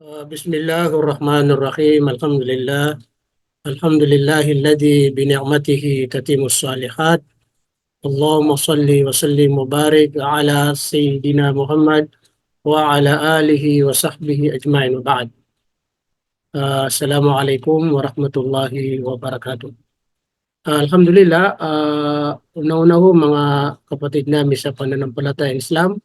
Bismillahirrahmanirrahim. Alhamdulillah. Alhamdulillahilladzi bi ni'matihi tatimmus shalihat. Allahumma salli wa sallim wa barik ala sayyidina Muhammad wa ala alihi wa sahbihi ajma'in wa ba'd. Assalamualaikum warahmatullahi wabarakatuh. Alhamdulillah, una-una ho mga kapatid namin sa pananampalatayang Islam.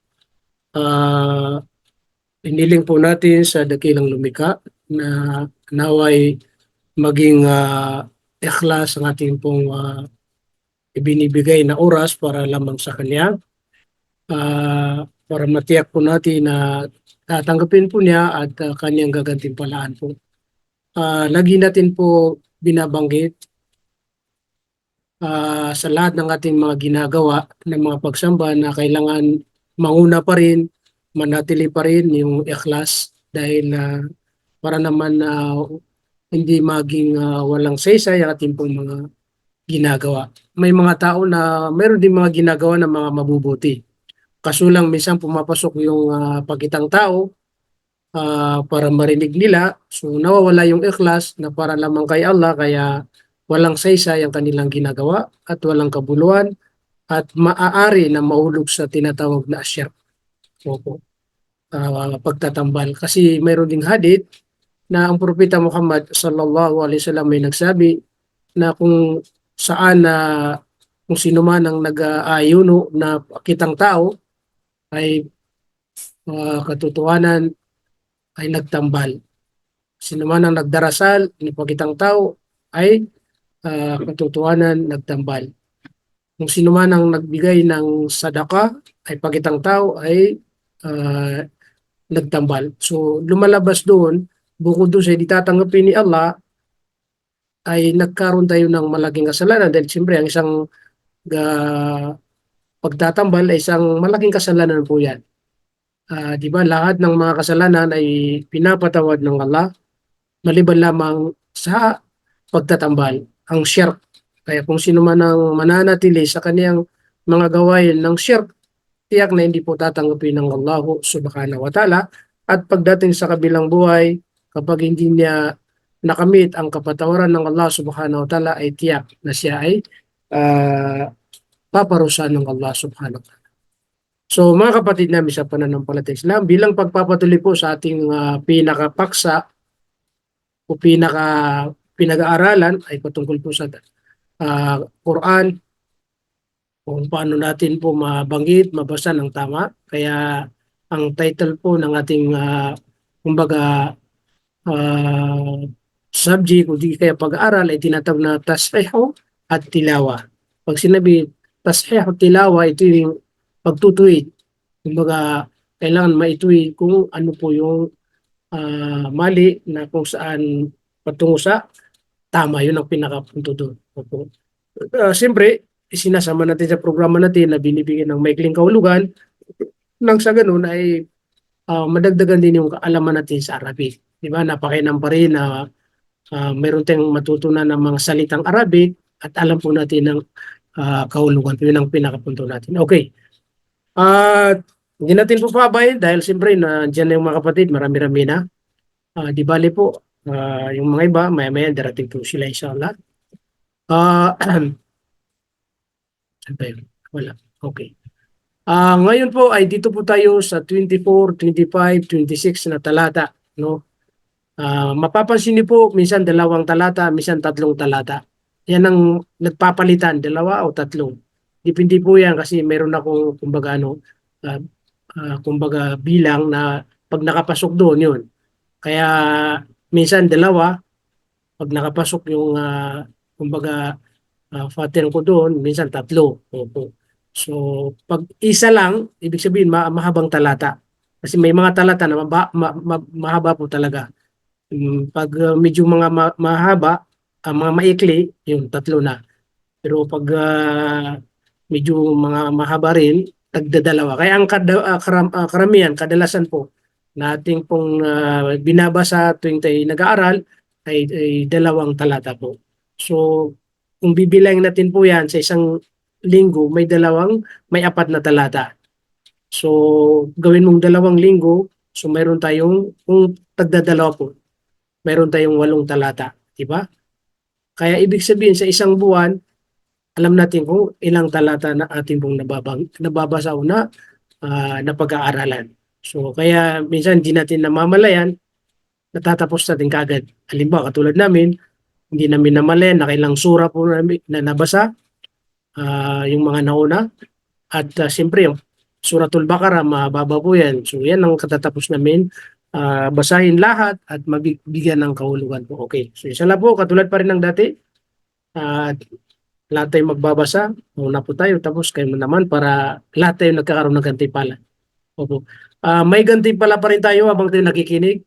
Hiniling po natin sa dakilang lumikha na naway maging ikhlas ang ating pong ibinibigay na oras para lamang sa Kanya. Para matiyak po natin na tatanggapin po niya at Kanyang gagantimpalaan po. Lagi natin po binabanggit sa lahat ng ating mga ginagawa ng mga pagsamba na kailangan manguna pa rin, manatili pa rin yung ikhlas dahil para naman hindi maging walang saysay ang ating pong mga ginagawa. May mga tao na mayroon din mga ginagawa ng mga mabubuti. Kaso lang minsan pumapasok yung pagitang tao para marinig nila. So nawawala yung ikhlas na para lamang kay Allah, kaya walang saysay ang kanilang ginagawa at walang kabuluhan at maaari na mahulog sa tinatawag na asyirk. Opo. Pagtatambal. Kasi mayroon ding hadith na ang Propeta Muhammad sallallahu alaihi wasallam may nagsabi na kung saan kung sino man ang nag-aayuno na kitang tao ay katotohanan ay nagtambal. Sino man ang nagdarasal ni pakitang tao ay katotohanan nagtambal. Kung sino man ang nagbigay ng sadaka ay pakitang tao ay nagtambal. So lumalabas doon, bukod doon sa hindi tatanggapin ni Allah, ay nagkaroon tayo ng malaking kasalanan dahil siyempre ang isang pagtatambal ay isang malaking kasalanan po yan. Di ba lahat ng mga kasalanan ay pinapatawad ng Allah maliban lamang sa pagtatambal, ang syirk. Kaya kung sino man ang mananatili sa kaniyang mga gawain ng syirk, tiyak na hindi po tatanggapin ng Allah subhanahu wa ta'ala. At pagdating sa kabilang buhay, kapag hindi niya nakamit ang kapatawaran ng Allah subhanahu wa ta'ala, ay tiyak na siya ay paparusahan ng Allah subhanahu wa ta'ala. So mga kapatid namin sa pananampalatayang Islam, bilang pagpapatuloy po sa ating pinakapaksa o pinag-aaralan ay patungkol po sa Quran, kung paano natin po mabanggit, mabasa ng tama. Kaya ang title po ng ating kumbaga subject o di kaya pag-aaral ay tinatawag na tashihu at tilawa. Pag sinabi tashihu at tilawa, ito yung pagtutuwid. Kumbaga kailangan maituwid kung ano po yung mali na kung saan patungo sa tama. Yun ang pinakapunto doon. Siyempre, isinasama natin sa programa natin na binibigyan ng maikling kahulugan nang sa ganun ay madagdagan din yung kaalaman natin sa Arabic. Di ba? Napakainam pa rin na mayroon tayong matutunan ng mga salitang Arabic at alam po natin ng kahulugan. Yun ang pinakapunto natin. Okay. Hindi natin po pabayin dahil siyempre nandiyan na yung mga kapatid, marami-rami na. Di bali po, yung mga iba, maya-maya darating po sila inshallah. Wala. Okay. Ngayon po ay dito po tayo sa 24, 25, 26 na talata, no? Mapapansin niyo po minsan dalawang talata, minsan tatlong talata. Yan ang nagpapalitan, dalawa o tatlong. Depende po yan kasi meron akong kumbaga bilang na pag nakapasok doon yun. Kaya minsan dalawa, pag nakapasok yung kumbaga pattern ko doon, minsan tatlo. Opo. So, pag isa lang, ibig sabihin mahabang talata. Kasi may mga talata na mahaba po talaga. Pag medyo mga mahaba, mga maikli, yung tatlo na. Pero pag medyo mga mahaba rin, tagdadalawa. Kaya ang karamihan, kadalasan po, nating pong binabasa tuwing tayo nag-aaral ay dalawang talata po. So, kung bibilangin natin po yan sa isang linggo, may apat na talata. So, gawin mong 2 linggo, So mayroon tayong, kung tagdadalawa po, mayroon tayong 8 talata, di ba? Kaya ibig sabihin sa isang buwan, alam natin kung ilang talata na ating pong nababasa o na pag-aaralan. So kaya minsan hindi natin namamalayan, natatapos natin kagad. Halimbawa, katulad namin, hindi namin namalayan na kailang sura po namin na nabasa, yung mga nauna. At siyempre, yung Suratul Baqarah, mababa po yan. So yan ang katatapos namin basahin lahat at mabigyan ng kahulugan po. Okay. So isa lang po, katulad pa rin ng dati. At lahat tayo magbabasa. Una po tayo, tapos kayo naman para lahat tayo nagkakaroon ng gantimpala. Opo. May gantimpala pa rin tayo habang tayo nakikinig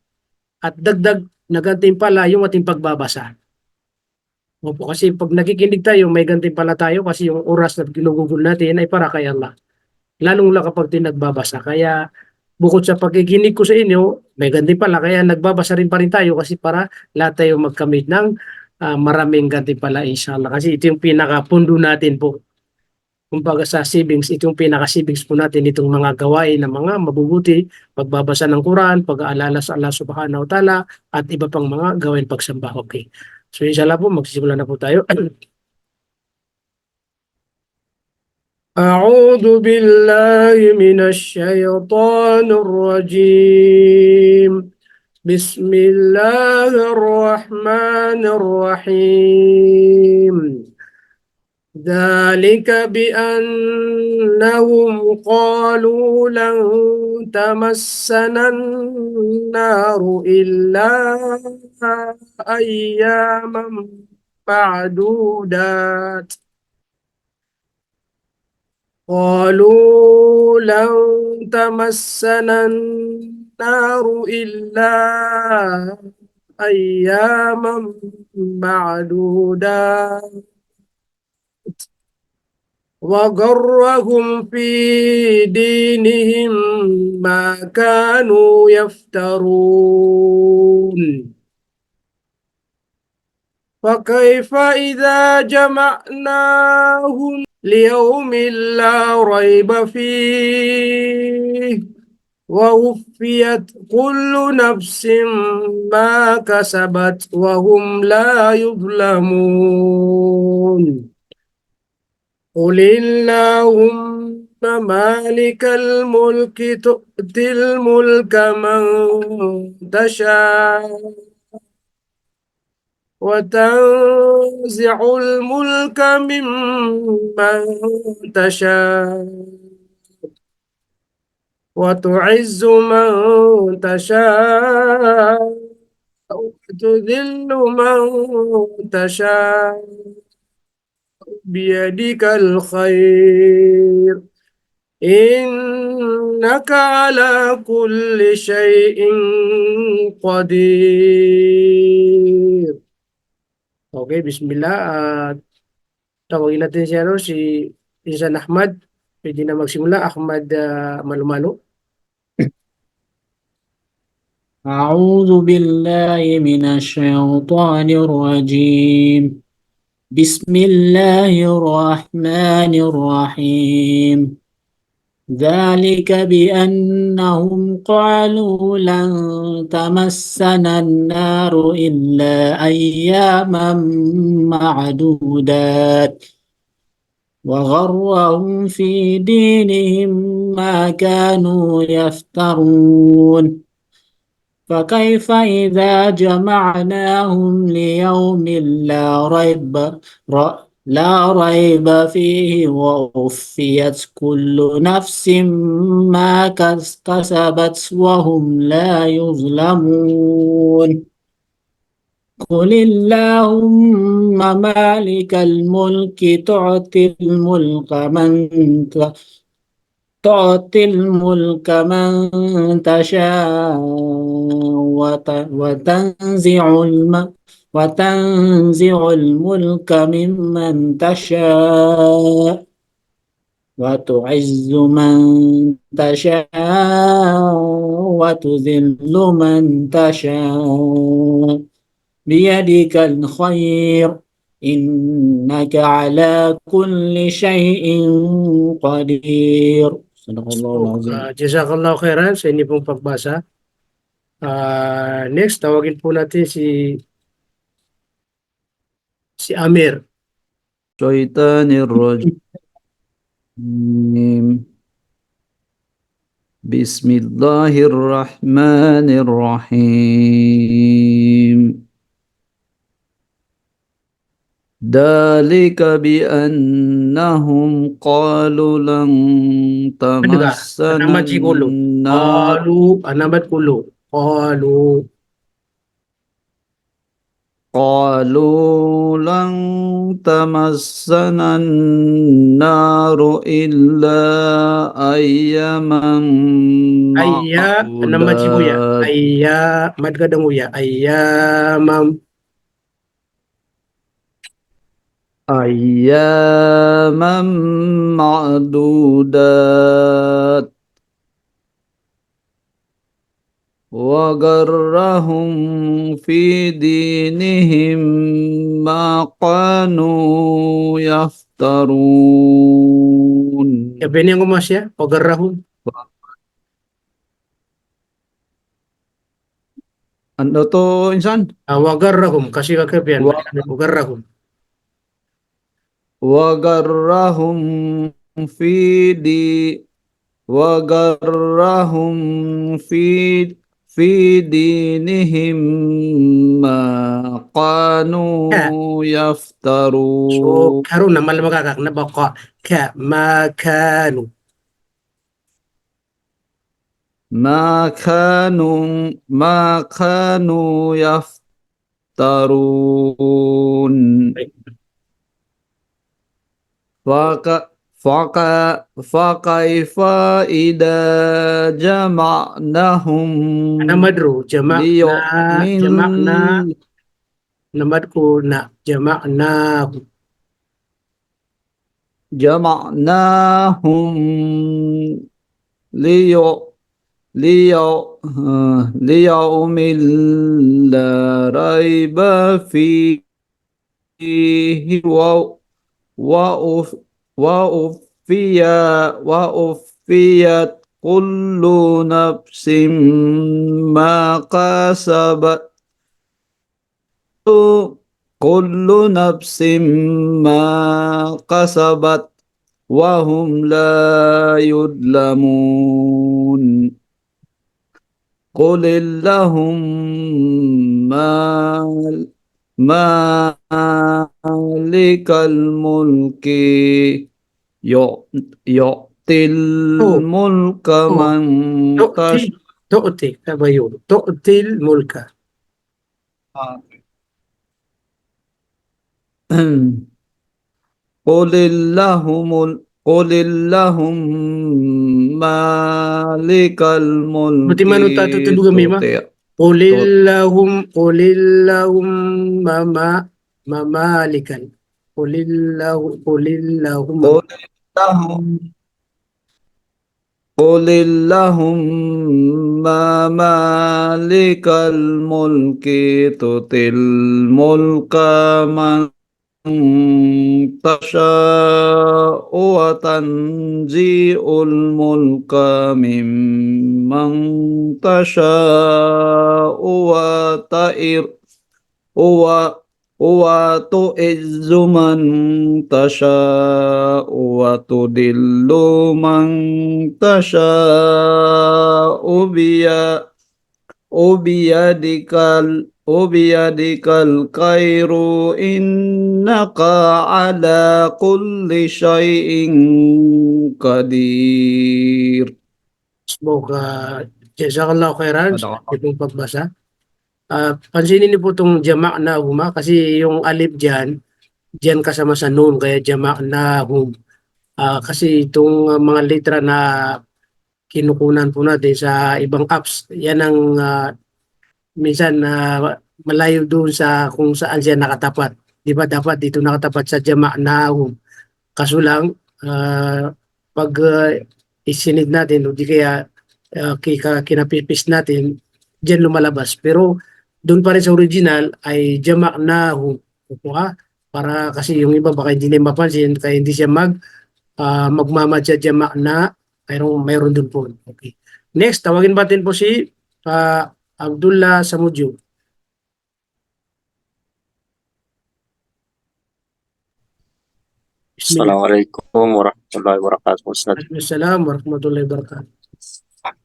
at dagdag na gantimpala yung ating pagbabasa. Opo, kasi pag nakikinig tayo, may gantimpala tayo kasi yung oras na ginugugol natin ay para kay Allah. Lalong lang kapag nagbabasa. Kaya bukod sa pagkikinig ko sa inyo, may gantimpala. Kaya nagbabasa rin pa rin tayo kasi para lahat tayo magkamit ng maraming gantimpala inshallah. Kasi ito yung pinakapundo natin po. Kumbaga sa savings, ito yung pinaka-savings po natin itong mga gawain ng mga mabubuti, pagbabasa ng Quran, pag-aalala sa Allah subhanahu wa ta'ala, at iba pang mga gawain pagsamba. Okay. So inshallah po, magsisimula na po tayo. أعوذ بالله من الشيطان الرجيم بسم الله الرحمن الرحيم ذلك بأنهم قالوا لن تمسنا النار إلا أياما معدودات قالوا لن تمسنا النار إلا أياما معدودات وغرهم في دينهم ما كانوا يفترون فكيف إذا جمعناهم ليوم لا ريب فيه ووفيت كل نفس ما كسبت وهم لا يظلمون قل اللهم مالك الملك تؤتي الملك من تشاء وتنزع الملك ممن تشاء وتعز من تشاء وتذل من تشاء بيدك الخير إنك على كل شيء قدير. Okay, bismillah. Tawagin natin si Insan Ahmad. Pwede na magsimula. Ahmad Malumalo. أعوذ بالله من الشيطان الرجيم بسم الله الرحمن الرحيم ذلك بأنهم قالوا لن تمسنا النار إلا أياما معدودات وغرهم في دينهم ما كانوا يفترون فكيف إذا جمعناهم ليوم لا ريب فيه ووفيت كل نفس ما كسبت وهم لا يظلمون قل اللهم مالك الملك تعطي الملك من تشاء وتنزع الملك ممن تشاء وتعز من تشاء وتذل من تشاء بيدك الخير إنك على كل شيء قدير. Sadaqallahul Azim. Jazakallahu khairan sa inyo pong pagbasa. Next, tawagin po natin si Amir. الشيطان الرجيم بسم الله الرحمن الرحيم ذلك بأنهم قالوا لن Ano ba? تمسنا Anamat si Kulo. النار Qalu, anamat Kulo. Qalu. قالوا لن تمسنا النار إلا أياما Anamat si Kuya. معدودات Madgadang Kuya. Ayamam. أياما معدودات وغرهم في دينهم ما كانوا يفترون. Sabi niya ngumasya. Pagarahon. Ano to, insan? Wagarahum. Kasi kakabihan. Wa- Wagarahum. وغرهم في دي وغرهم في دينهم ما Ka. كانوا So, يفترون. karon na malamagakak na baka ka makanu. ما كانوا يفترون. فك فك فكيف إذا جمعناهم Anamadro. Jamak na. ليوم Namad ko na. Jamak na. جمعناهم ليو ليوم لا ريب فيه وأف وأوفي وأوفيت كل نفس ما كسبت كل نفس ما كسبت وهم لا يظلمون. قل اللهم مالك الملك يؤتي Oh, الملك oh. من Tu'ti. تشاء. Tu'ti. Kabayo. Tu'til mulka. قل اللهم مالك Buti الملك man ta tutulugan mima. تؤتي Qulillahum mamalikan. Qulillahum قل اللهم قل اللهم مالك الملك تؤتي الملك من تشاء وتنزيء الملك ممن تشاء و- وتعز من تشاء وتذل من تشاء وبيدك الخير إنك على كل شيء قدير. Semoga jazakallahu khairan sa Ada apa? itong pagbasa. Pansinin niyo po itong jamak na huma kasi yung alif dyan kasama sa nun kaya jamak na hum. Kasi itong mga litra na kinukunan po natin sa ibang apps, yan ang minsan malayo doon sa kung saan siya nakatapat. Di ba dapat dito nakatapat sa jamak na hum. Kaso lang, pag isinid natin o di kaya kinapipis natin, diyan lumalabas. Pero doon pa rin sa original ay jamak nahu. Opo ha? Para kasi yung iba baka hindi nila mapansin, kaya hindi siya magmamadya jamak na, mayroon doon po. Okay. Next, tawagin natin po si Abdullah Samudjo. Bismillah. Assalamualaikum warahmatullahi wabarakatuh. Ustaz. Waalaikumsalam warahmatullahi wabarakatuh.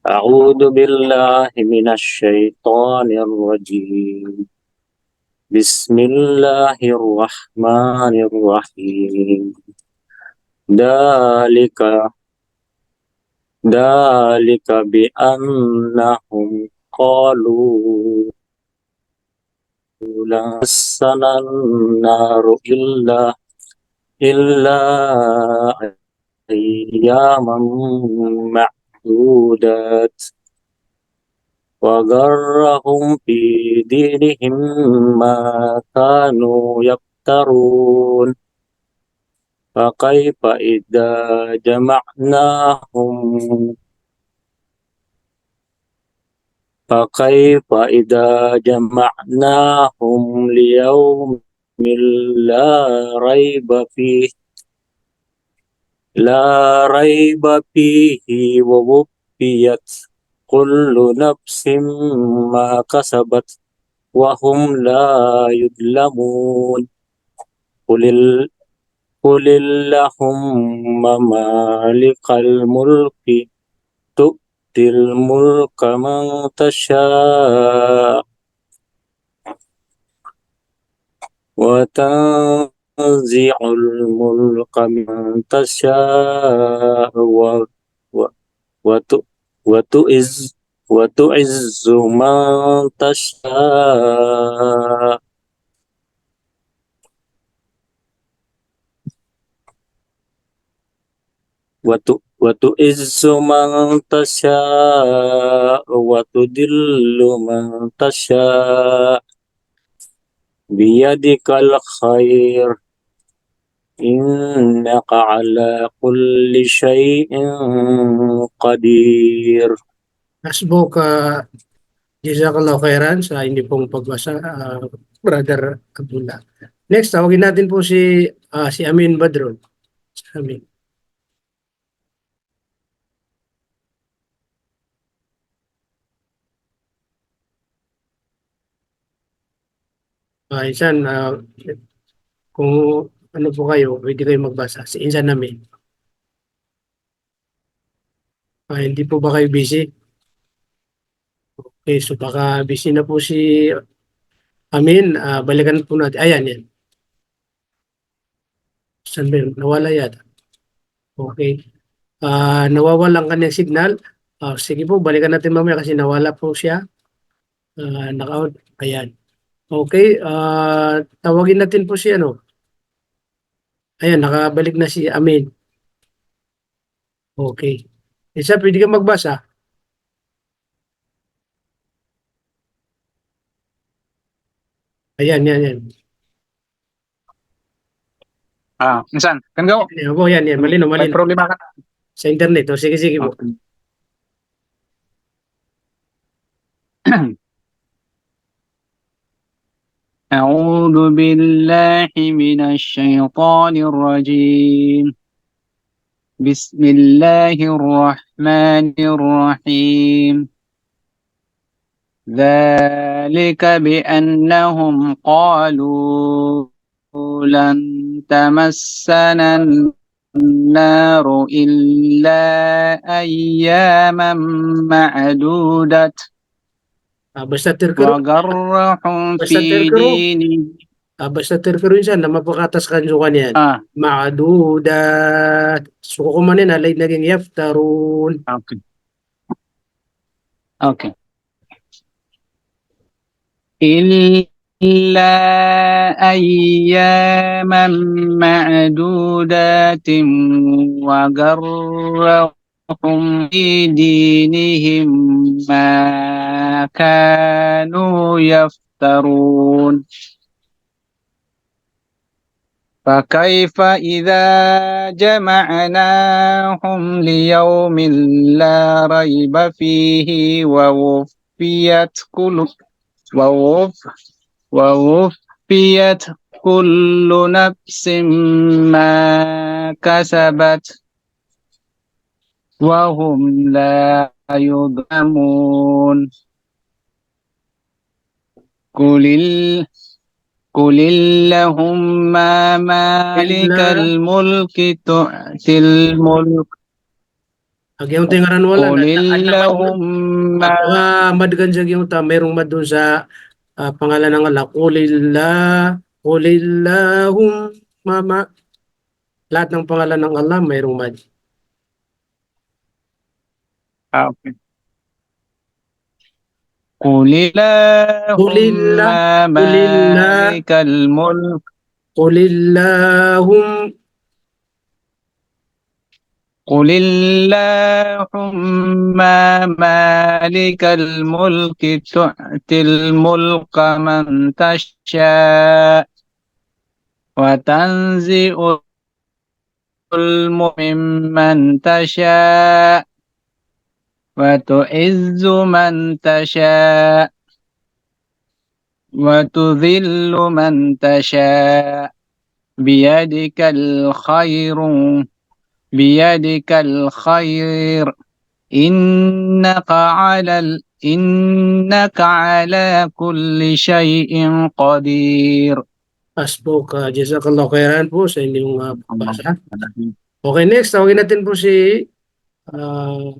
A'udzu billahi minasyaitonir rajim. Bismillahirrahmanirrahim. Dalika dalika bi annahum qalu la sanan naru illa ayyaman ma'dudat wa gharrahum fi dinihim ma kanu yaftarun fakaifa idza jama'nahum fakaifa idza jama'nahum liyaumin la raiba fihi wa wuffiyat kullu nafsin ma kasabat wa hum la yudlamun qulil qulillahumma malikal mulki tu'til mulka man tasha' wa tanzi'ul mulka man tasha' wa tu wa tu'iz wa tu'izzu man tasha' wa tu'izzu man tasha' wa tudillu man tasha' biyadikal khair innaka ala kulli syai'in qadir. Hasbuk, jazakallahu khairan sa hindi pong pagbasa, Brother Abdullah. Next, tawagin natin po si Amin Badrun. Amin. Insan, kung ano po kayo, pwede kayo magbasa. Si Insan namin. Hindi po ba kayo busy? Okay, so baka busy na po si Amin. Balikan po natin. Ayan, yan. Saan ba yun? Nawala yata. Okay. Nawawalan kanyang signal. Sige po, balikan natin mamaya kasi nawala po siya. Naka-out. Ayan. Okay. Tawagin natin po si ano. Ayan, nakabalik na si Amin. Okay. Isa, pwede ka magbasa. Ayan, yan, yan. Minsan, kan go. Ayan po, yan, yan. Malino, May malino. problema ka. Sa internet. O, sige, sige po. Okay. أعوذ بالله من الشيطان الرجيم. بسم الله الرحمن الرحيم. ذلك بأنهم قالوا لن تمسنا النار إلا أياما معدودة Basta terkero. وغرهم Basta في terkero. دينهم Basta terkero yun siya na mapakatas kansukan yan. Maadudat. So, kung manin, alay naging yaftarun. Okay. إلا أياما معدودات وغرهم في دينهم ما كانوا يفترون فكيف إذا جمعناهم ليوم لا ريب فيه ووفيت كل نفس ما كسبت وهم لا يظلمون قل ال- قل اللهم مالك Illa, الملك تؤتي الملك yung tingaran wala قل na mad mo. اللهم Mad ganjag yung ta, mayroong mad doon sa pangalan ng Allah. Qulillahumma. Lahat ng pangalan ng Allah mayroong mad. Okay. قل اللهم Qulillah, qulillah, مالك الملك qulillahum. قل اللهم مالك الملك تؤتي الملك من تشاء وتنزع الملك ممن تشاء وتعز من تشاء وتذل من تشاء بيدك الخير بيدك الخير إنك على كل شيء قدير. Aspo ka, jazakallah khairan po sa inyong pagbasa. Okay, next, tawagin natin po si ah,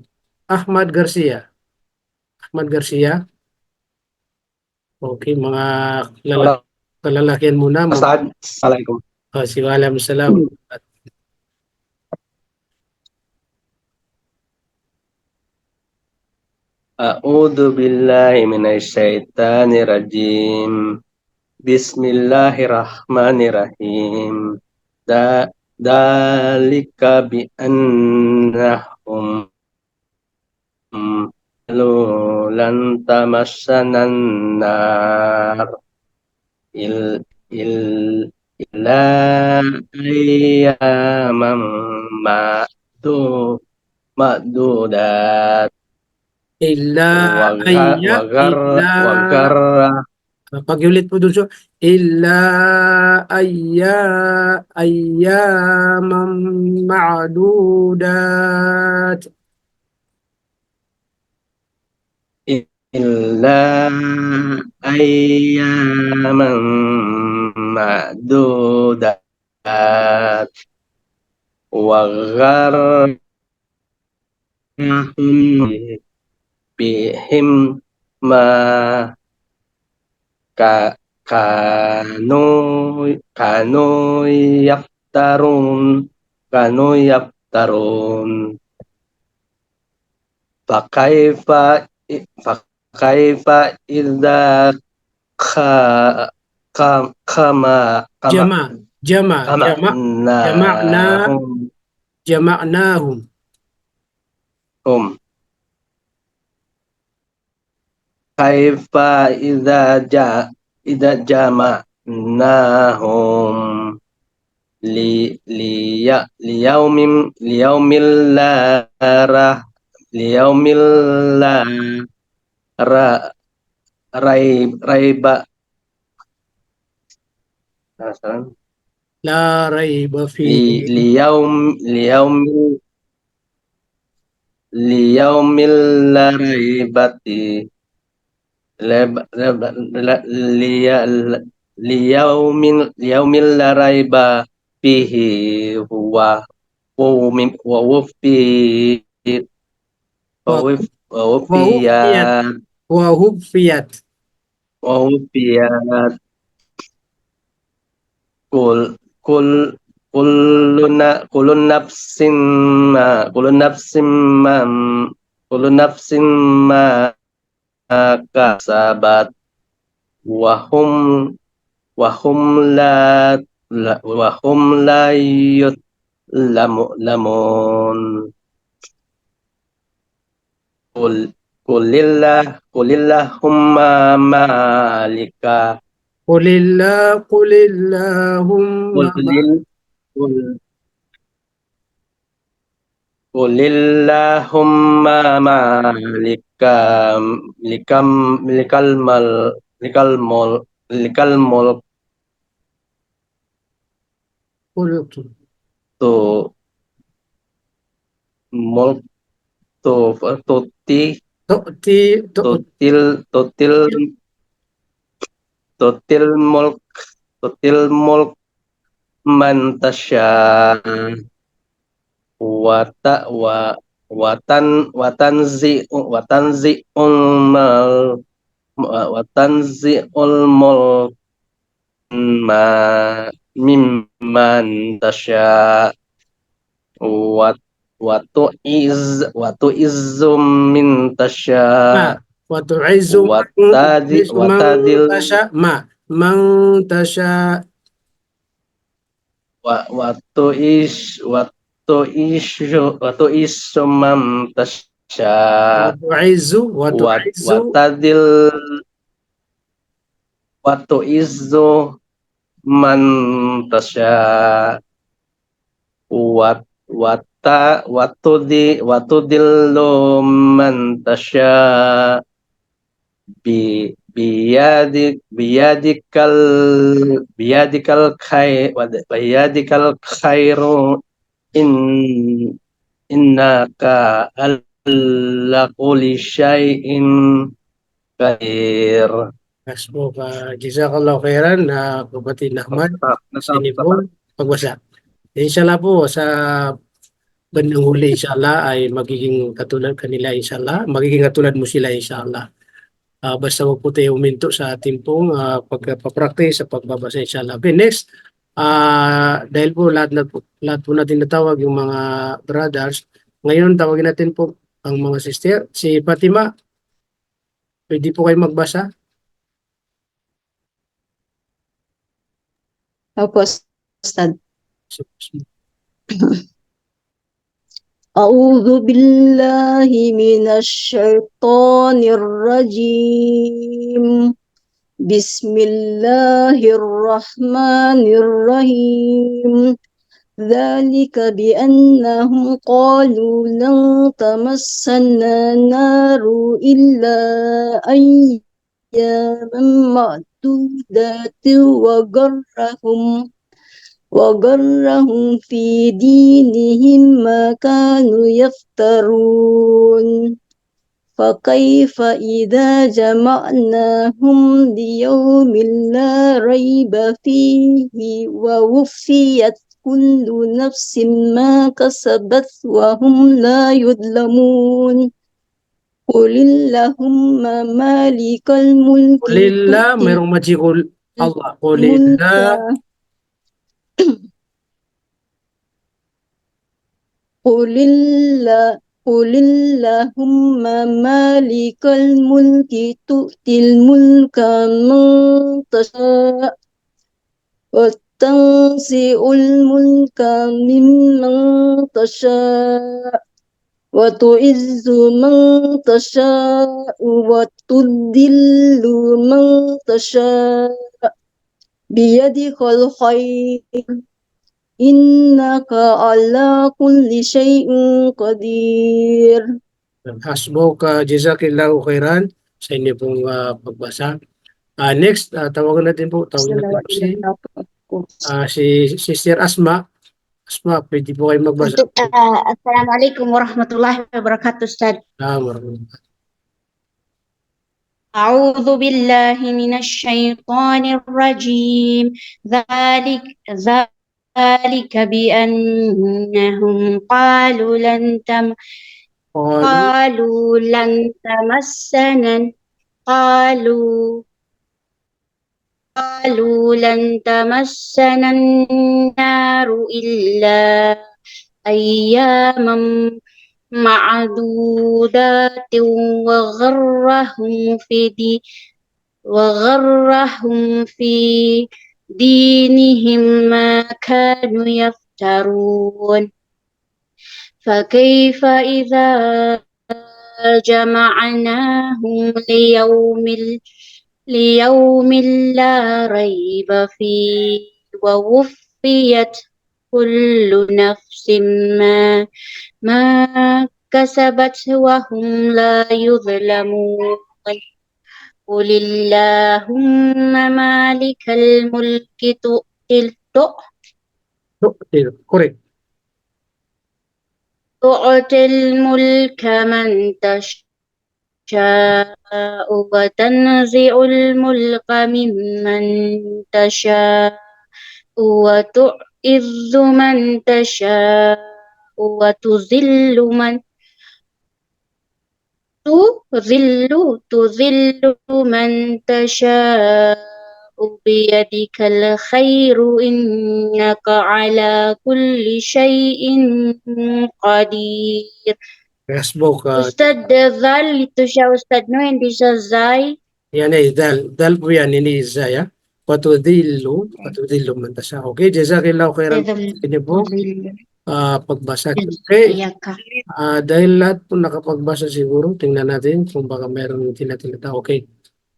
Ahmad Garcia. Ahmad Garcia. Okay, mga kalalakihan muna. Assalamualaikum. Waalaikumsalam. A'udzu billahi minasyaitonir rajim. Bismillahirrahmanirrahim. Dalika bi annahum lan tamassanan nar il illa ayyaman ma'dudat Illa illa wagar pagiulit po dun so illa ayyamam ma'dudat. illa ayyaman ma'dudat wagar bihim ma ka kanu kanu yaftarun fakaifa idza kha kama Jama'nahum. kaifa idza jama'nahum liyaumil la raiba La raiba liyaumil la raibati liyaumil la raiba fihi wa wufiyat wa hufiyat. kul kul kulun nafsin ma kasabat wahum la yutlamun kulillahumma malika Qulillahumma Qulillahumma malikal mulk tu mulk tu tuti tu'ti tutil tutil mulk man tasya watanzi mulk ma mimman tasya watu izum min tasya Watu'izzu man watadil tasha man tasha watu isumam tasya watu'izzu watadil watu izzu man tasya watudillu man tasya biyadikal khairu innaka ala kulli syai'in qadir. Hasbuk. Jazakallahu khairan na Kapatid Ahmad sa inyong pagbasa. Inshallah po sa bandang huli inshallah ay magiging katulad kanila inshallah. Magiging katulad mo sila inshallah. Basta wag po tayo uminto sa ating pong pagpapractice sa pagbabasa inshallah. Okay, next. Dahil po lahat po natin natawag yung mga brothers. Ngayon tawagin natin po ang mga sister. Si Fatima, pwede po kayo magbasa? Opo, Ustad. A'udzu billahi minasy syaithanir rajim. Bismillahirrahmanirrahim. Dzalika bi annahum qalu lan tamassana naru illa ayyaman ma'dudati وغرهم في دينهم ما كانوا يفترون فكيف إذا جمعناهم ليوم لا ريب فيه ووفيت كل نفس ما كسبت وهم لا يظلمون قل اللهم مالك الملك Kulillah, mayroong majikul Allah. Kulillah. قل اللهم مالك الملك تؤتي الملك من تشاء وتنزع الملك ممن تشاء وتعز من تشاء وتذل من تشاء بيدك الخير إنك على كل شيء قدير. Hasbuk. Jazakillahu khairan sa inyo pong pagbasa. Next, tawagan natin po si Sister Asma. Asma, pwede po kayo magbasa. Assalamualaikum warahmatullahi wabarakatuh, Ustaz. أعوذ بالله من الشيطان الرجيم ذلك بأنهم قالوا لن تمسنا النار إلا أياما معدودات وغرهم في دينهم ما كانوا يفترون فكيف إذا جمعناهم ليوم لا ريب فيه ووفيت كل نفس ما كسبت وهم لا يظلمون قل اللهم مالك الملك تؤتي الملك من تشاء تشاء وتنزع الملك ممن تشاء وتعز من تشاء وتذل من تذل من تشاء بيدك الخير إنك على كل شيء قدير. Facebook, Ustad, Dal, ito siya Ustad, no? Hindi siya Zay. yan ay dal po yan, ini Isa, ya. Patudillo man tasya. Okay, jazakillahu khairan. Ini po, pagbasa. Okay, Iyaka. dahil lahat po nakapagbasa siguro, tingnan natin kung baka meron hindi natin nata. Okay.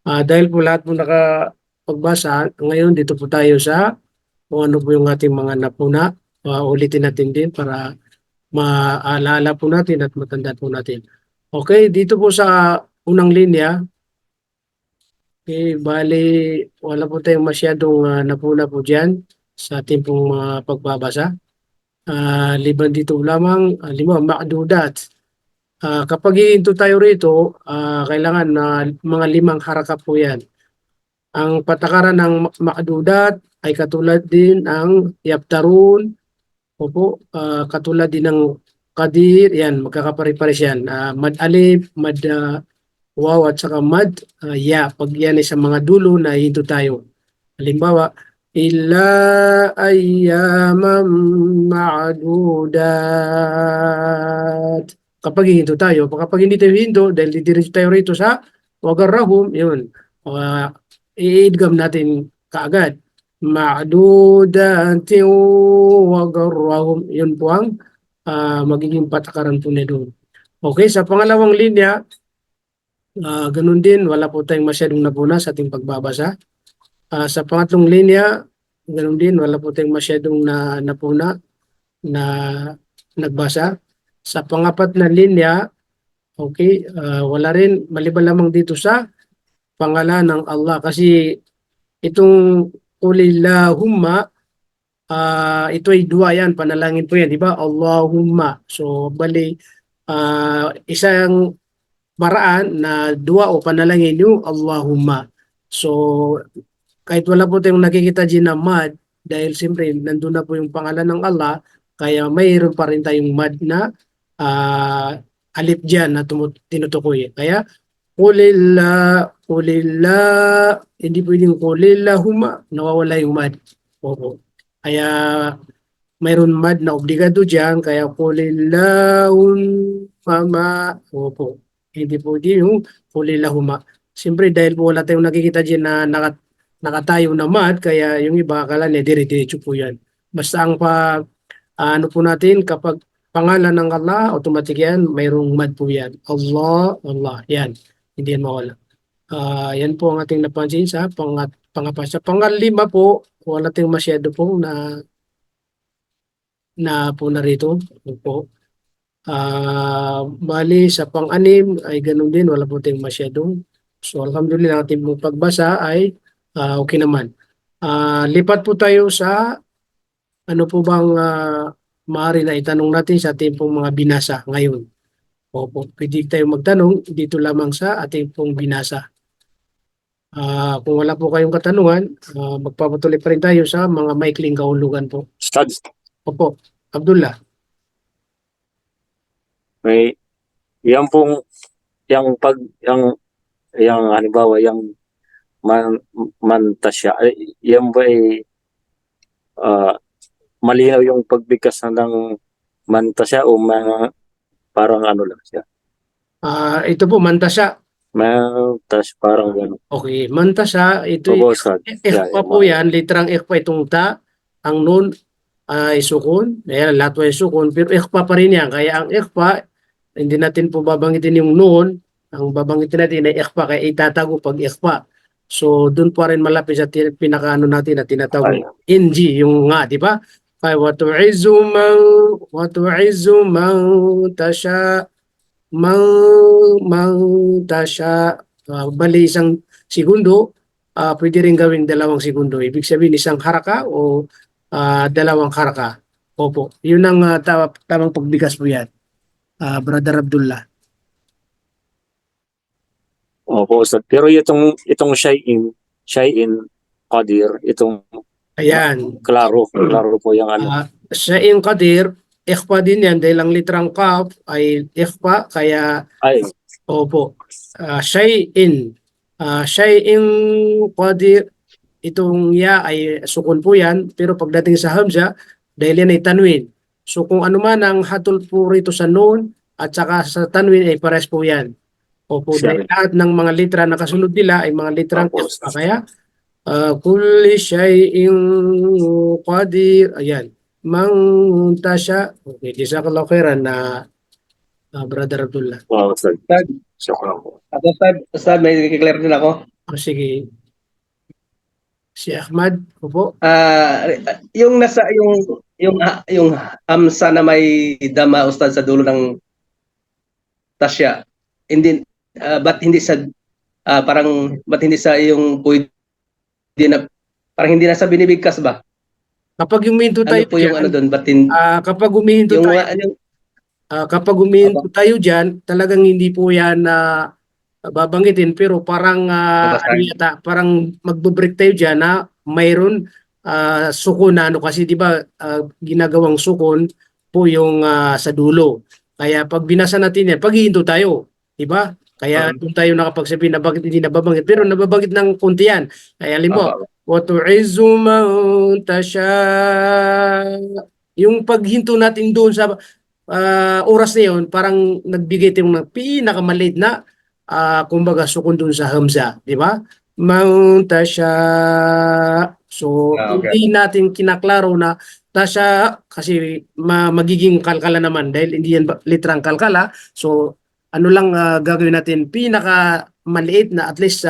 Dahil po lahat po nakapagbasa, ngayon dito po tayo sa kung ano po yung ating mga napuna. Ulitin natin din para maalala po natin at matandaan po natin. Okay, dito po sa unang linya, okay, bali wala po tayong masyadong napuna po dyan sa ating pong pagbabasa. Liban dito lamang, ma'dudat. Kapag hihinto tayo rito, kailangan na mga 5 haraka po yan. Ang patakaran ng ma'dudat ay katulad din ang yabtarun, katulad din ng qadir, yan, magkakapare-pares yan. Mad alif, mad waw at saka mad ya. Pag yan ay sa mga dulo na hihinto tayo. Halimbawa, illa ayyaman ma'dudat. Kapag hihinto tayo, kapag hindi tayo hihinto, dahil didiretso tayo rito sa wagarrahum, yun, i-idgham natin kaagad. Ma'dudatin wagarrahum, yun po ang magiging patakaran po na doon. Okay, sa pangalawang linya, ganun din, wala po tayong masyadong napuna sa ating pagbabasa. Sa pangatlong linya, ganun din, wala po tayong masyadong napuna na nagbasa. Sa pangapat na linya, okay, wala rin, maliban lamang dito sa pangalan ng Allah. Kasi itong Qulillahumma, ito ay dua yan, panalangin po yan, di ba? Allahumma. So, bali, isang paraan na dua o panalangin yung Allahumma. So, kahit wala po tayong nakikita dyan na mad, dahil siyempre nandun na po yung pangalan ng Allah, kaya mayroon pa rin tayong mad na alif dyan na tinutukoy. Kaya, kulillah, hindi pwedeng kulillahumma, nawawala yung mad. Opo. Kaya, mayroon mad na obligado dyan, kaya kulillahumma, opo. Hindi po yung kulillahumma. Siyempre, dahil po wala tayong nakikita dyan na nakatayo na mad, kaya yung iba akala niya dire-diretso po yan. Basta ang ano po natin, kapag pangalan ng Allah, automatic yan, mayroong mad po yan. Allah, Allah, yan. Hindi yan mawala. Yan po ang ating napansin sa pangapat. Sa pangalima po, wala tayong masyado po na po narito. Po. Bali, sa pang-anim ay ganun din, wala po tayong masyadong. So, alhamdulillah, ating pong pagbasa ay okay naman. Lipat po tayo sa ano po bang maaari na itanong natin sa ating pong mga binasa ngayon. Opo, pwede tayo magtanong dito lamang sa ating pong binasa. Kung wala po kayong katanungan, magpapatuloy pa rin tayo sa mga maikling kahulugan po. Ustad, Opo, Abdullah. may yan pong yung halimbawa yung mantasya, yan ba ay malinaw yung pagbigkas ng mantasya o parang ano lang siya? Ito po, mantasya. Mantas parang gano'n. Okay, mantasya, ito Opo, Ustad. ikhfa po yan, literang ikhfa itong ta, ang nun ay sukun, ayan, lahat po ay sukun, pero ikhfa pa rin yan, kaya ang ikhfa, hindi natin po babanggitin yung nun, ang babanggitin natin ay ikhfa, kaya itatago pag ikhfa. So, dun po rin malapit sa pinakaano natin na tinatawag NG, yung nga, di ba? Kaya watu'izzu man tasya, mang tasya, bali isang segundo, pwede rin gawing 2 segundo. Ibig sabihin isang haraka o 2 haraka. Opo, yun ang tamang pagbigas po yan. Brother Abdullah. Opo, Ustad. Pero itong Shay'in Qadir, itong Ayan. klaro po yung ano. Shay'in Qadir, ikhfa din yan dahil ang litrang kaf ay ikhfa, kaya Ay, opo. Shay'in. Shay'in Qadir, itong ya ay sukun po yan, pero pagdating sa hamza, dahil yan ay tanwin. So kung ano man ang hatol po rito sa noon at saka sa tanwin ay pares po yan. Opo, dahil Sorry. lahat ng mga litra na kasunod nila ay mga litrang Opo, ikhfa. Kaya kulli shay'in qadir. Ayan. Man tasha. Okay, jazakallahu khairan na Brother Abdullah. wow, Ustad. Ustad, Shukran po. Ustad, may i-clear din ako. Sige. Si Ahmad, opo. Yung nasa yung amsa na may dama, Ustad, sa dulo ng tasya, hindi ba't hindi sa ba't hindi sa yung pwede na parang hindi nasa binibigkas ba? Kapag huminto tayo Ano po yung dyan, ano doon? Ba't hindi kapag huminto yung, tayo, yung kapag huminto tayo dyan, talagang hindi po yan babanggitin, pero parang ano Babasahin. yata, parang magbe-break tayo dyan na mayroon sukon na ano, kasi di ba ginagawang sukon po yung sa dulo. Kaya pag binasa natin yan, pag hihinto tayo, di ba? Kaya doon tayo nakapagsabi na bakit hindi nababanggit, pero nababanggit ng kunti yan. Kaya alam mo, wa tu'izzu man tasha. Yung paghinto natin doon sa oras na yun, parang nagbigay tayo ng pinakamaliit na kumbaga sukun doon sa hamza, di ba? Man tasha. So, Okay. hindi natin kinaklaro na tasha kasi magiging kalkala naman dahil hindi yan litrang kalkala. So, ano lang gagawin natin, pinaka maliit na at least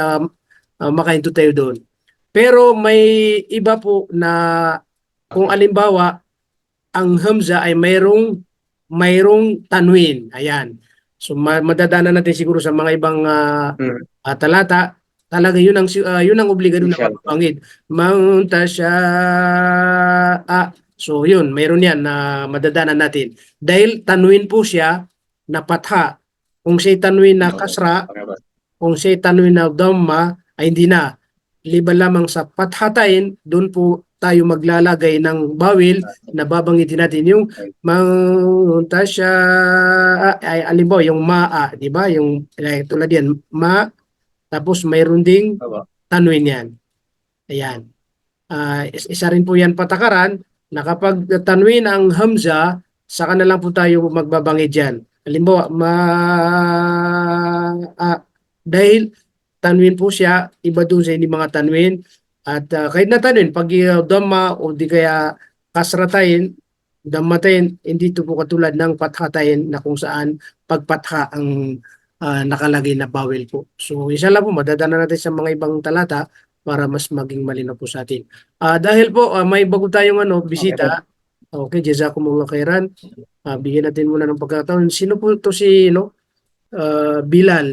makahinto tayo doon. Pero may iba po na kung alimbawa ang hamza ay mayroong tanwin. Ayan. So madadaanan natin siguro sa mga ibang talata. Talaga yun ang obligado na magbangit. Man tasya'a. So yun, mayroon yan na madadaanan natin. Dahil tanwin po siya na patha. Kung siya tanwin na kasra, kung siya tanwin na dhamma, ay hindi na. Liban lamang sa pathatain, doon po tayo maglalagay ng bawil na babangitin natin yung tasya ay alimbawa yung maa, di ba? Yung tulad yan, ma, tapos mayroon ding tanwin yan. Ayan. Isa rin po yan patakaran na kapag tanwin ang hamza, saka na lang po tayo magbabangit dyan. Halimbawa, dahil tanwin po siya, iba doon sa hindi mga tanwin. At kahit na tanwin, pag dhamma o di kaya kasratayin, dhammatayin, hindi ito po katulad ng pathatayin na kung saan pagpatha ang nakalagay na bawel po. So isa lang po, madadaanan natin sa mga ibang talata para mas maging malinaw po sa atin. Dahil po may bago tayong bisita. Okay, jazakumullah khairan. Bigyan natin muna ng pagkakataon. Sino po ito si Bilal?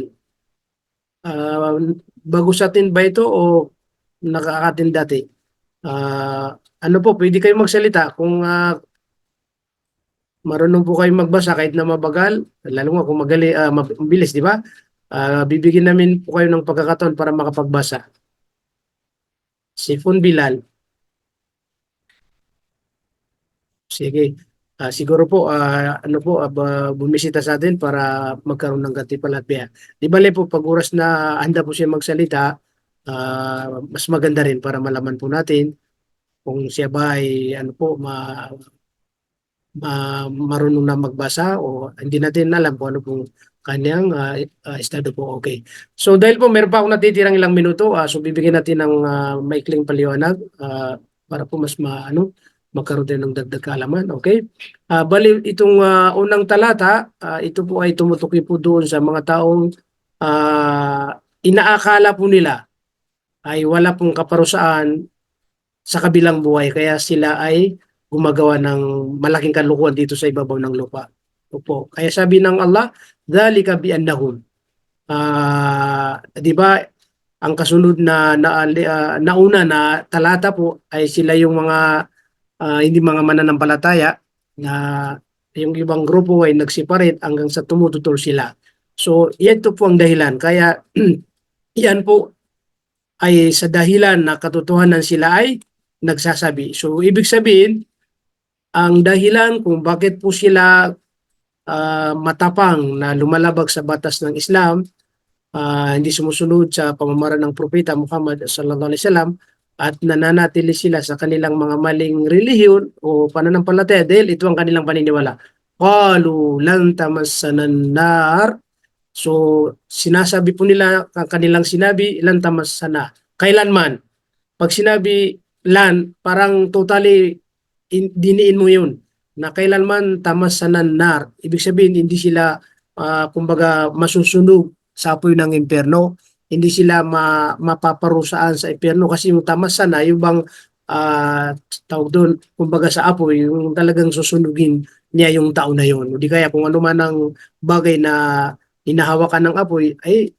Bago sa atin ba ito o nakakatin dati? Ano po, pwede kayo magsalita kung marunong po kayo magbasa kahit na mabagal, lalo nga kung mabilis, di ba? Bibigyan namin po kayo ng pagkakataon para makapagbasa. Sifon Bilal. Sige. Siguro po bumisita sa atin para magkaroon ng katipalataya. Di bale po pag oras na handa po siya magsalita, mas maganda rin para malaman po natin kung siya ba ay marunong na magbasa o hindi natin alam kung ano pong kanyang estado po. Okay. So dahil po meron pa akong natitirang ilang minuto, so bibigyan natin ng maikling paliwanag para po mas magkaroon din ng dagdag kaalaman. Okay? Bali, itong unang talata, ito po ay tumutukoy po doon sa mga taong inaakala po nila ay wala pong kaparusaan sa kabilang buhay. Kaya sila ay gumagawa ng malaking kalukuhan dito sa ibabaw ng lupa. Opo. Kaya sabi ng Allah, dhalika bi'annahum. Di ba, ang kasunod na nauna na talata po ay sila yung mga hindi mga mananampalataya na yung ibang grupo ay nagseparate hanggang sa tumututol sila. So, yan po ang dahilan. Kaya yan po ay sa dahilan na katotohanan sila ay nagsasabi. So ibig sabihin, ang dahilan kung bakit po sila matapang na lumalabag sa batas ng Islam, hindi sumusunod sa pamamaraan ng Propeta Muhammad sallallahu alaihi wasallam, at nananatili sila sa kanilang mga maling relihiyon o pananampalataya dahil ito ang kanilang paniniwala. Qalu lan tamassanan nar. So sinasabi po nila, ang kanilang sinabi, lan tamassana, kailanman. Pag sinabi lan, parang totally diniin mo yun na kailanman tamassanan nar. Ibig sabihin hindi sila kumbaga masusunog sa apoy ng impyerno, hindi sila mapaparusaan sa impyerno, kasi yung tamasan na yung bang tawag doon, kumbaga sa apoy, yung talagang susunugin niya yung tao na yun. Hindi kaya kung ano man ang bagay na hinahawakan ng apoy, ay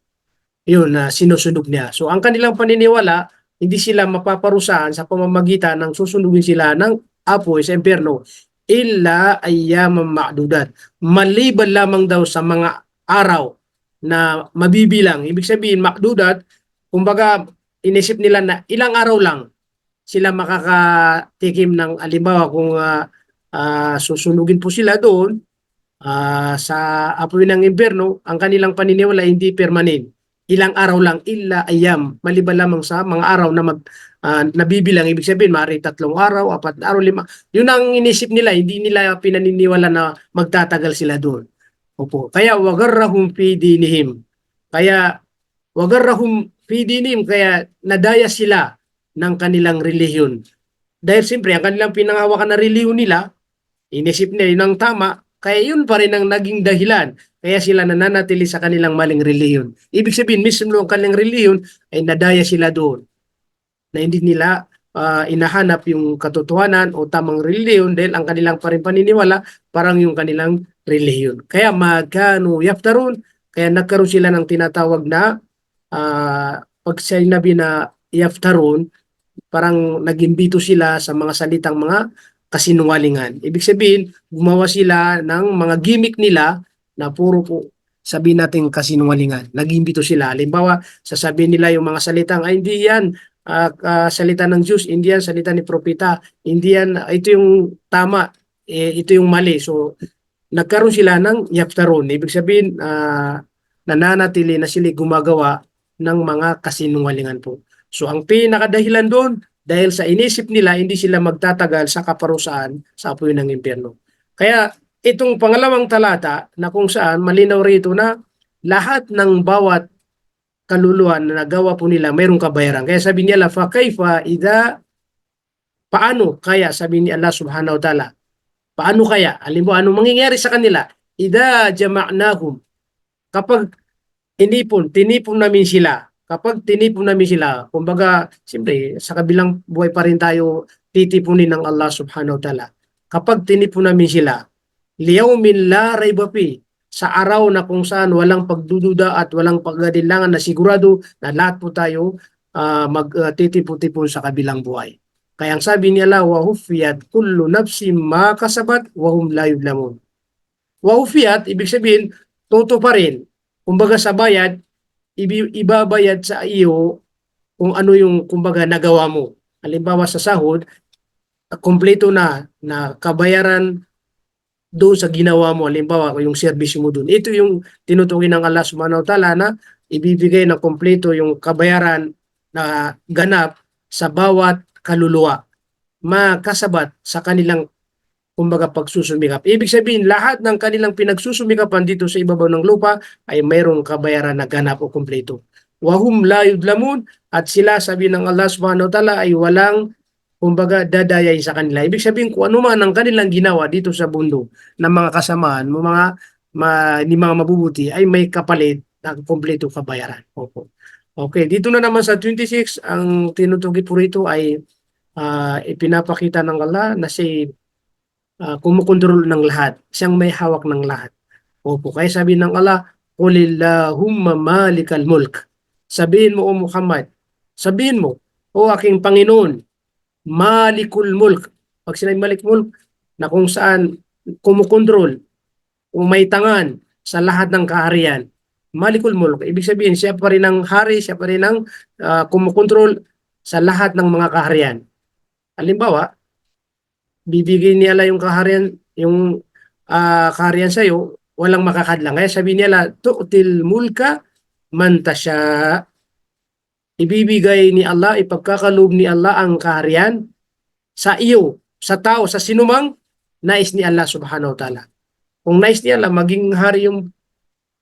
yun na sinusunog niya. So ang kanilang paniniwala, hindi sila mapaparusaan sa pamamagitan ng susunugin sila ng apoy sa impyerno, illa ayyaman ma'dudat. Maliban lamang daw sa mga araw na mabibilang. Ibig sabihin, makdudat, kumbaga, inisip nila na ilang araw lang sila makakatikim ng, alimbawa, kung susunugin po sila doon sa apoy ng impyerno, ang kanilang paniniwala hindi permanent. Ilang araw lang, illa ayam, maliban lamang sa mga araw na nabibilang. Ibig sabihin, maaari 3 araw, 4 araw, 5. Yun ang inisip nila, hindi nila pinaniniwala na magtatagal sila doon. Opo. Kaya wagarrahum fi dinihim. Kaya wagarrahum fi dinihim, kaya nadaya sila ng kanilang relihiyon. Dahil siyempre ang kanilang pinanghawakan na relihiyon nila, inisip nila yun ang tama, kaya yun pa rin ang naging dahilan. Kaya sila nananatili sa kanilang maling relihiyon. Ibig sabihin, mismo ang kanilang relihiyon ay nadaya sila doon. Na hindi nila inahanap yung katotohanan o tamang relihiyon dahil ang kanilang pa rin paniniwala parang yung kanilang relihiyon. Kaya magkano yaftarun, kaya nagkaroon sila ng tinatawag na pag sinabi na yaftarun, parang nagimbito sila sa mga salitang mga kasinungalingan. Ibig sabihin, gumawa sila ng mga gimmick nila na puro po sabihin natin kasinungalingan. Nagimbito sila. Halimbawa, sasabihin nila yung mga salitang, ay hindi yan salita ng Diyos, hindi yan salita ni Propeta, hindi yan, ito yung tama, ito yung mali. So, nagkaroon sila ng yaftarun. Ibig sabihin, nananatili na sila gumagawa ng mga kasinungalingan po. So, ang pinakadahilan doon, dahil sa inisip nila, hindi sila magtatagal sa kaparusaan sa apoy ng impyerno. Kaya, itong pangalawang talata na kung saan malinaw rito na lahat ng bawat kaluluwa na nagawa po nila mayroong kabayaran. Kaya sabi niya, fa kaifa idha, paano kaya, sabi ni Allah subhanahu wa ta'ala, paano kaya, halimbawa anong mangyayari sa kanila, idha jama'nahum, kapag tinipon namin sila, kumbaga, siyempre, sa kabilang buhay pa rin tayo titipunin ng Allah subhanahu wa ta'ala. Kapag tinipon namin sila, liyawmin la rayba fi, sa araw na kung saan walang pagdududa at walang pagkadilangan, na sigurado na lahat po tayo magtitipon-tipon sa kabilang buhay. Kaya ang sabi niya, wa hufiyat kullu nafsin ma kasabat wa hum la yudlamun. Wa hufiyat, ibig sabihin, toto pa rin. Kumbaga sa bayad, ibabayad sa iyo kung ano yung kumbaga nagawa mo. Halimbawa sa sahod, kompleto na kabayaran doon sa ginawa mo, halimbawa yung service mo doon. Ito yung tinutukoy ng Allah subhanahu wa ta'ala na ibibigay ng kompleto yung kabayaran na ganap sa bawat kaluluwa, makasabat sa kanilang kumbaga pagsusumikap. Ibig sabihin, lahat ng kanilang pinagsusumikapan dito sa ibabaw ng lupa ay mayroong kabayaran na ganap o kompleto. Wahum la yudlamun, at sila, sabi ng Allah subhanahu wa ta'ala, ay walang kumbaga dadayay sa kanila. Ibig sabihin, kung ano man ang kanilang ginawa dito sa mundo ng mga kasamaan, ni mga mabubuti, ay may kapalit ng kompleto kabayaran. Opo. Okay, dito na naman sa 26, ang tinutugi po rito ay ipinapakita ng Allah na si kumukontrol ng lahat. Siyang may hawak ng lahat. Opo, kaya sabi ng Allah, Qulillahumma malikal mulk. Sabihin mo, O Muhammad, sabihin mo, O aking Panginoon, malikul mulk. Pag sinabi malik mulk, na kung saan kumukontrol, umaytangan sa lahat ng kaharian. Malikul Mulk. Ibig sabihin, siya pa rin ang hari, siya pa rin ang kumukontrol sa lahat ng mga kaharian. Halimbawa, bibigay niya lang yung kaharian, yung kaharian sa'yo, walang makakadlang. Kaya sabi niya, tu'til mulka man tasya. Ibibigay ni Allah, ipagkakaloob ni Allah ang kaharian sa iyo, sa tao, sa sinumang nais ni Allah subhanahu wa ta'ala. Kung nais ni Allah, maging hari yung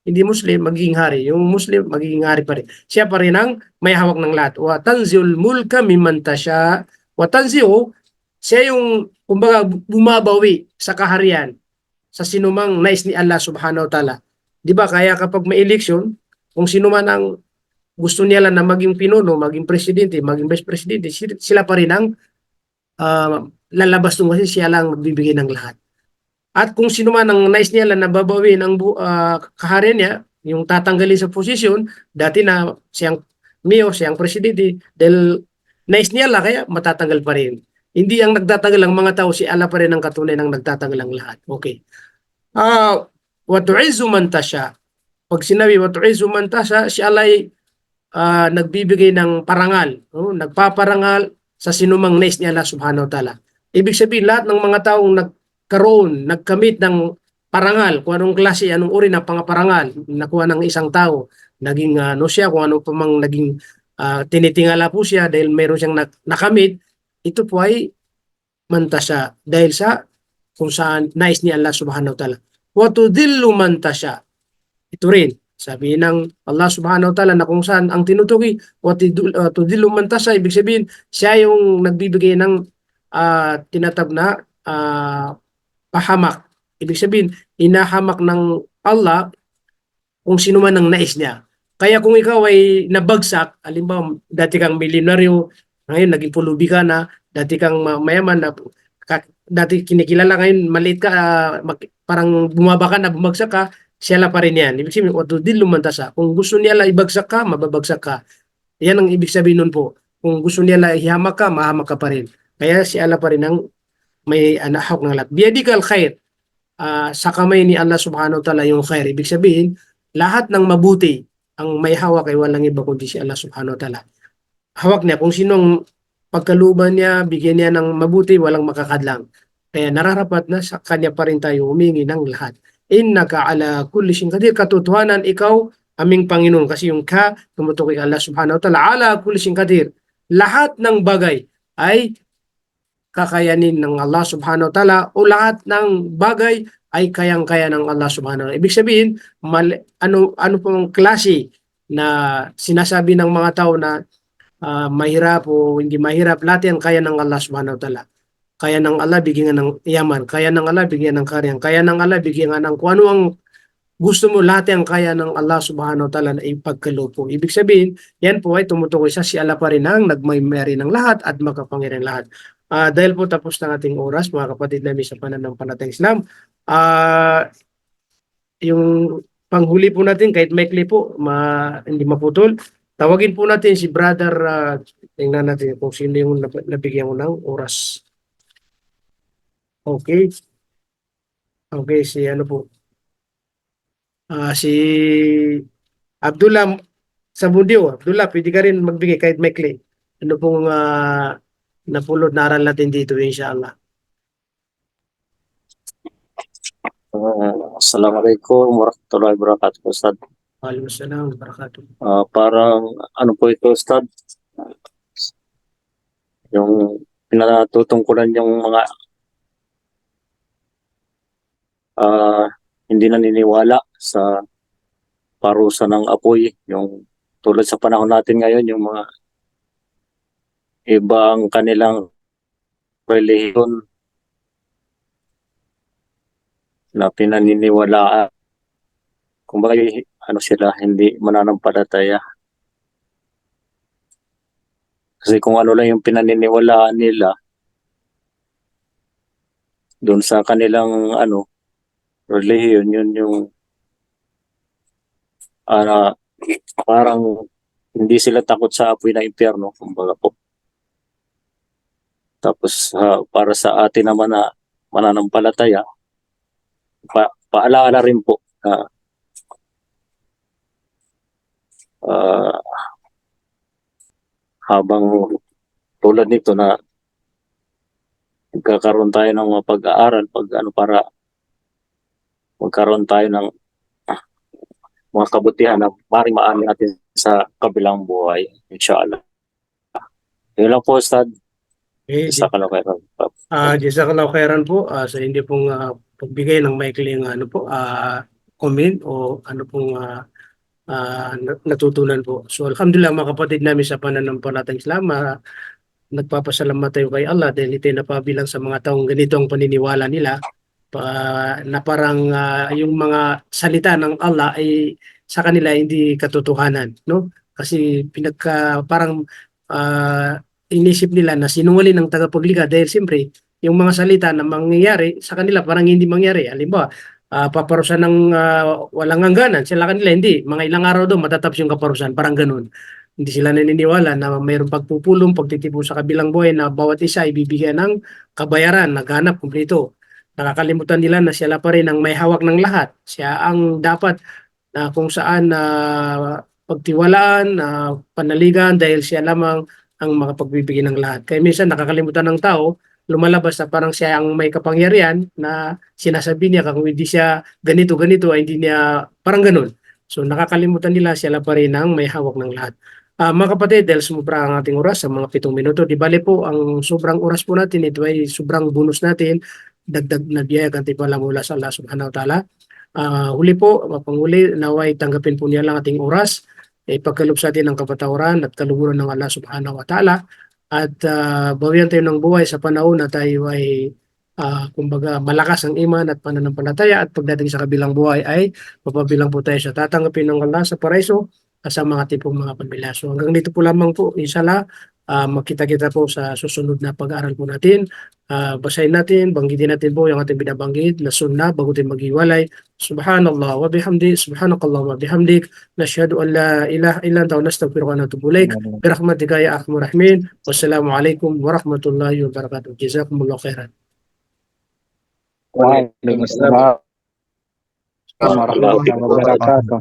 hindi Muslim, magiging hari. Yung Muslim, magiging hari pa rin. Siya pa rin ang may hawak ng lahat. Wa tanziul mulka mimman tasya. Wa tanziu, siya yung, kumbaga, bumabawi sa kaharian sa sinumang nais ni Allah subhanahu wa ta'ala. Di ba? Kaya kapag may election, kung sino man ang gusto niya lang na maging pinuno, maging presidente, maging vice presidente, sila pa rin ang lalabas nung kasi siya lang magbibigay ng lahat. At kung sino man ang nais niya lang na babawin ang kaharian niya, yung tatanggalin sa posisyon, dati na siyang mayor, siyang presidente, dahil nais niya lang, kaya matatanggal pa rin. Hindi ang nagtatanggal ang mga tao, si Allah pa rin ang katunay ng nagtatanggal ang lahat. Okay. Wa tu'izzu man tasya. Pag sinabi wa tu'izzu man tasya, si Allah ay nagbibigay ng parangal, nagpaparangal sa sinumang nais ni Allah subhanahu wa ta'ala. Ibig sabihin, lahat ng mga taong nagkamit ng parangal, kung anong klase, anong uri ng pangaparangal, nakuha ng isang tao, naging siya, kung ano pa mang naging tinitingala po siya dahil mayroon siyang nakamit, ito po ay mantasya dahil sa kung saan nais ni Allah subhanahu wa ta'ala. Wa tudillu man tasya. Ito rin, sabi ng Allah subhanahu wa ta'ala na kung saan ang tinutukoy, wa tudillu man tasya, ibig sabihin, siya yung nagbibigay ng tinatag na pahamak. Ibig sabihin, inahamak ng Allah kung sino man ang nais niya. Kaya kung ikaw ay nabagsak, halimbawa, dati kang milyonaryo, ngayon naging pulubi ka na, dati kang mayaman, dati kinikilala, ngayon maliit ka, parang bumaba ka na, bumagsak ka, siya la pa rin yan. Ibig sabihin, din lumantasa. Kung gusto niya la ibagsak ka, mababagsak ka. Yan ang ibig sabihin nun po. Kung gusto niya la ihamak ka, mahamak ka pa rin. Kaya si Allah pa rin ang may hawak ng lahat. Biyadikal khair. Sa kamay ni Allah subhanahu wa ta'ala yung khair. Ibig sabihin, lahat ng mabuti ang may hawak ay walang iba kundi si Allah subhanahu wa ta'ala. Hawak niya. Kung sinong pagkaluban niya, bigyan niya ng mabuti, walang makakadlang. Kaya nararapat na sa kanya pa rin tayo humingi ng lahat. Innaka ala kulli shay'in qadir. Katotohanan, ikaw aming Panginoon. Kasi yung ka, tumutukoy Allah subhanahu wa ta'ala. Ala kulli shay'in qadir. Lahat ng bagay ay kakayanin ng Allah subhanahu wa ta'ala o lahat ng bagay ay kayang-kaya ng Allah subhanahu wa ta'ala. Ibig sabihin, ano pong klase na sinasabi ng mga tao na mahirap o hindi mahirap, lahat yan kaya ng Allah subhanahu wa ta'ala. Kaya ng Allah bigyan ng yaman, kaya ng Allah bigyan ng karyang, kaya ng Allah bigyan ng kung ano ang gusto mo, lahat yan kaya ng Allah subhanahu wa ta'ala na ipagkaloob po. Ibig sabihin, yan po ay tumutukoy sa si Allah pa rin ang nagmay-meri ng lahat at magkapangyarihan lahat. Dahil po tapos na ating oras, mga kapatid namin sa pananampalatayang Islam, yung panghuli po natin, kahit maikli po, hindi maputol, tawagin po natin si brother, tingnan natin kung sino yung nabigyan ko ng oras. Okay. Okay, si ano po. Si Abdullah Sabundio. Abdullah, pwede ka rin magbigay kahit maikli. Ano pong napulot na aral natin dito, inshallah. Assalamualaikum warahmatullahi wabarakatuh, Ustad. Waalaikumsalam wabarakatuh. Parang ano po ito, Ustad? Yung pinatutungkulan yung mga hindi naniniwala sa parusa ng apoy, yung tulad sa panahon natin ngayon, yung mga ibang kanilang relihiyon na pinaniniwalaan. Kumbaga, ano sila, hindi mananampalataya. Kasi kung ano lang yung pinaniniwalaan nila, doon sa kanilang relihiyon, yun yung parang hindi sila takot sa apoy ng impyerno, kumbaga po. Tapos para sa atin naman na mananampalataya, paalaala rin po ah, habang tulad nito na magkakaroon tayo ng mga pag-aaral para magkaroon tayo ng mga kabutihan na maaaring maamin natin sa kabilang buhay, inshallah. Yun lang po, Ustad. Eh, Isa ka lang kayo. jazakallahu khairan po sa hindi pong pagbigay ng maikling comment o ano pong natutunan po. So alhamdulillah mga kapatid namin sa pananampalatayang Islam, nagpapasalamat tayo kay Allah dahil ito ay napabilang sa mga taong ganito ang paniniwala nila na parang yung mga salita ng Allah ay sa kanila hindi katotohanan, no? Kasi parang inisip nila na sinungaling ng tagapaglikha dahil siyempre yung mga salita na mangyayari sa kanila parang hindi mangyari. Halimbawa, paparusahan ng walang hangganan, sila kanila hindi. Mga ilang araw daw matatapos yung kaparusahan, parang ganun. Hindi sila naniniwala na mayroong pagpupulong, pagtitipon sa kabilang buhay na bawat isa ibibigyan ng kabayaran, naghanap kumpleto. Nakakalimutan nila na sila pa rin ang may hawak ng lahat. Siya ang dapat na kung saan pagtiwalaan, panaligan dahil siya lamang ang makapagbibigay ng lahat. Kaya minsan nakakalimutan ng tao, lumalabas na parang siya ang may kapangyarihan na sinasabi niya kung hindi siya ganito-ganito ay hindi niya parang ganun. So nakakalimutan nila sila pa rin ang may hawak ng lahat. Mga kapatid, dahil sumubra ang ating oras sa mga 7 minuto, di bale po ang sobrang oras po natin, ito ay sobrang bonus natin, dagdag na biyaya gantimpala mula sa Allah subhanahu wa ta'ala. Huli po, panghuli, naway tanggapin po niya lang ating oras, ipagkaloob sa atin ng kapatawaran at kaluguran ng Allah subhanahu wa ta'ala at bawian tayo ng buhay sa panahon na tayo ay kumbaga malakas ang iman at pananampalataya at pagdating sa kabilang buhay ay mapabilang po tayo sa tatanggapin ng Allah sa paraiso sa mga tipong mga pamilya. So hanggang dito po lamang po, inshallah, magkita-kita po sa susunod na pag-aaral po natin. Basahin natin, banggitin natin po yung ating binabanggit na sunnah bago tayo maghiwalay. Subhanallah wa bihamdi, subhanakallah wa bihamdik, nashhadu an la ilaha illa anta wa nastaghfiruka wa natubu ilaik. Birahmatika ya arhamar rahimin. Wassalamualaikum warahmatullahi wabarakatuh. Jazakumullahu khairan. Waalaikumsalam warahmatullahi wabarakatuh.